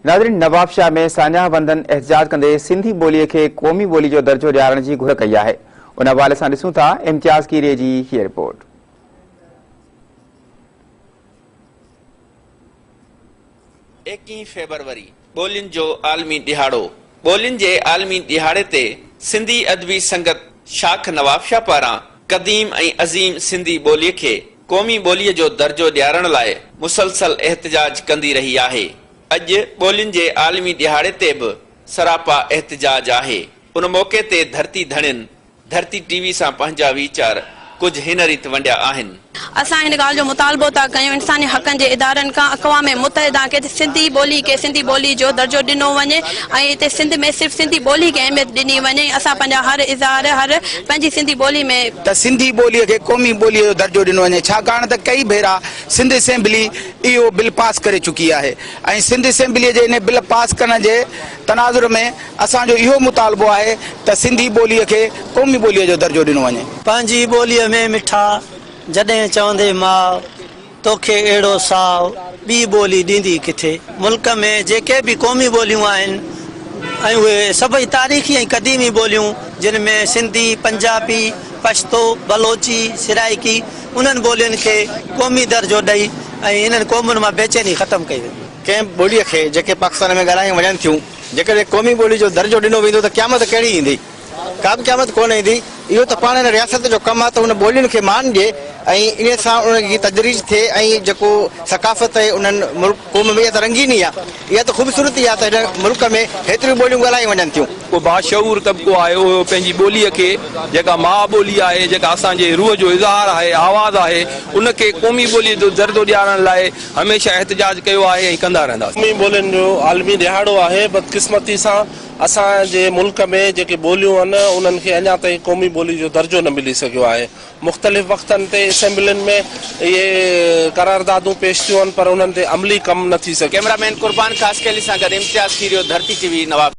नाज़रीन, नवाबशाह में सान्या बंदन एहतजाज कंदे सिंधी ॿोलीअ खे क़ौमी ॿोली जो दर्जो ॾियारण जी घुर कई आहे। उन हवाले सां ॾिसूं था इम्तियाज़ कीरे जी हीअ रिपोर्ट। 21 फरवरी ॿोलियुनि जो आलमी ॾिहाड़ो। ॿोलियुनि जे आलमी ॾिहाड़े ते सिंधी अदबी संगत शाख नवाबशाह पारां क़दीम ऐं अज़ीम सिंधी ॿोलीअ खे क़ौमी ॿोलीअ जो दर्जो ॾियारण लाइ मुसलसल एहतजाज कंदी रही आहे। अॼु ॿोलियुनि जे आलमी ॾिहाड़े ते बि सरापा एहतजाज आहे। उन मौक़े ते धरती धणियुनि धरती टीवी सां पंहिंजा वीचार कुछ हिन रीत वंडिया आहिनि। असां इन ॻाल्हि जो मुतालबो था कयूं इंसानी हक़नि जे इदारनि खां अक़वाम मुतहिदा के सिंधी ॿोली जो दर्जो ॾिनो वञे ऐं हिते सिंध में सिर्फ़ सिंधी ॿोली खे अहमियत ॾिनी वञे। असां पंहिंजा हर इज़हार हर पंहिंजी सिंधी ॿोली में त सिंधी ॿोलीअ खे क़ौमी ॿोलीअ जो दर्जो ॾिनो वञे, छाकाणि त कई भेरा सिंध असेंबली इहो बिल पास करे चुकी आहे ऐं सिंध असेंबलीअ जे इन बिल पास करण जे तनाज़ुर में असांजो इहो मुतालबो आहे त सिंधी ॿोलीअ खे क़ौमी ॿोलीअ जो दर्जो ॾिनो वञे। पंहिंजी ॿोलीअ में मिठा जॾहिं चवंदे माउ तोखे अहिड़ो साउ ॿी ॿोली ॾींदी किथे। मुल्क में जेके बि क़ौमी ॿोलियूं आहिनि ऐं उहे सभई तारीख़ी ऐं क़दीमी ॿोलियूं जिन में सिंधी, पंजाबी, पश्तो, बलोची, सिराइकी, उन्हनि ॿोलियुनि खे क़ौमी दर्जो ॾेई ऐं इन्हनि क़ौमुनि मां बेचैनी ख़तमु कई वई। कंहिं ॿोलीअ खे जेके पाकिस्तान में ॻाल्हायूं वञनि थियूं, जेकॾहिं क़ौमी ॿोली जो दर्जो ॾिनो वेंदो त क़यामत कहिड़ी ईंदी? का बि क़यामत कोन ईंदी। इहो त पाण हिन रियासत जो कमु आहे त उन ॿोलियुनि खे मान ॾिए ऐं इन सां उनजी तजरीज थिए ऐं जेको सकाफ़त आहे उन्हनि क़ौम में इहा त रंगीनी आहे, इहा त ख़ूबसूरती आहे त हिन मुल्क में हेतिरियूं ॿोलियूं ॻाल्हाई वञनि थियूं। को बाशऊर तबिको आहे उहो पंहिंजी ॿोलीअ खे जेका माउ ॿोली आहे, जेका असांजे रूह जो इज़हार आहे, आवाज़ आहे, उनखे क़ौमी ॿोलीअ जो दर्जो ॾियारण लाइ हमेशह एहतजाज कयो आहे ऐं कंदा रहंदासीं। क़ौमी ॿोलियुनि जो आलमी ॾिहाड़ो आहे। बदकिस्मती सां असांजे मुल्क में जेके ॿोलियूं आहिनि उन्हनि खे अञा ताईं क़ौमी ॿोली जो दर्जो न मिली सघियो आहे। मुख़्तलिफ़ वक़्तनि ते असेंबलियुनि में इहे करारदादूं पेश थियूं आहिनि पर उन्हनि ते अमली कमु न थी सघे। कैमरामैन कुर्बान ख़ासि सां गॾु इम्तियाज़ कीरियो, धरती टीवी, नवाब।